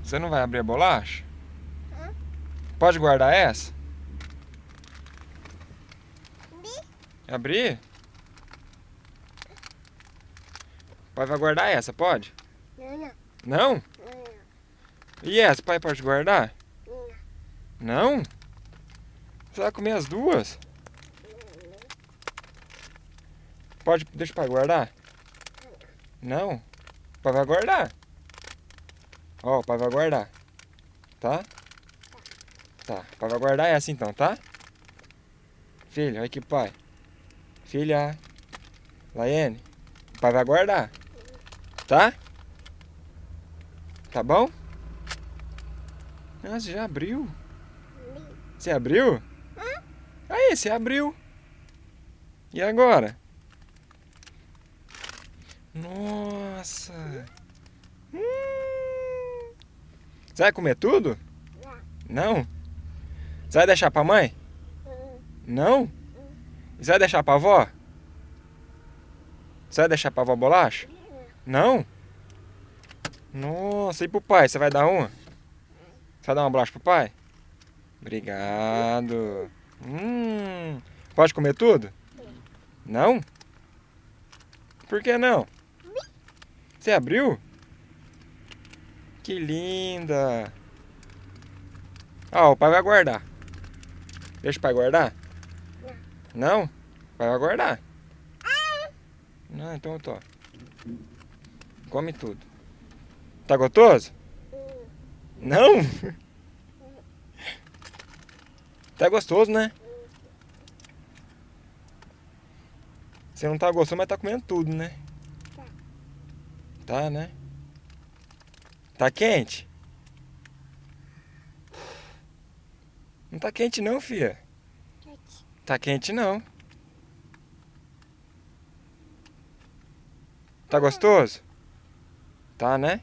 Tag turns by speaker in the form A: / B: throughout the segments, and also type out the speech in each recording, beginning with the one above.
A: Você não vai abrir a bolacha? Pode guardar essa? Abrir? Pai vai guardar essa, pode?
B: Não.
A: Não? E essa, pai pode guardar? Não? Você vai comer as duas? Pode, deixa o pai guardar? Não? O pai vai guardar? Ó, o pai vai guardar. Tá? Tá, o pai vai guardar essa então, tá? Filha, olha aqui, pai. Filha. Laiane, o pai vai guardar. Tá? Tá bom? Ah, você já abriu? Você abriu? Aí, você abriu. E agora? Nossa! Você vai comer tudo? Não? Você vai deixar pra mãe? Não? E você vai deixar pra avó? Você vai deixar pra avó bolacha? Não? Nossa, e pro pai? Você vai dar uma? Você vai dar uma bolacha pro pai? Obrigado. Pode comer tudo? Não? Por que não? Você abriu? Que linda! Ó, o pai vai guardar. Deixa o pai guardar? Não? O pai vai guardar. Não, então eu tô. Come tudo. Tá gostoso? Não? Tá gostoso, né? Você não tá gostando, mas tá comendo tudo, né? Tá, né? Tá quente? Não tá quente não, filha. Tá quente não. Tá gostoso? Tá, né?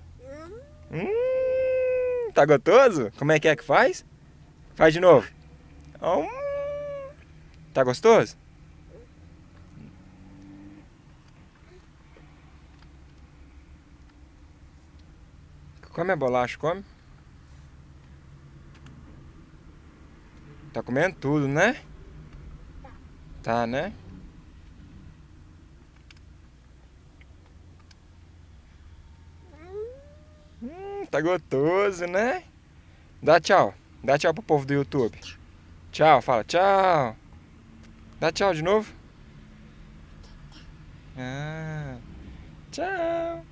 A: Tá gostoso? Como é que faz? Faz de novo. Tá gostoso? Come a bolacha, come. Tá comendo tudo, né? Tá, né? Tá gostoso, né? Dá tchau. Dá tchau pro povo do YouTube. Tchau, fala tchau. Dá tchau de novo. Ah, tchau.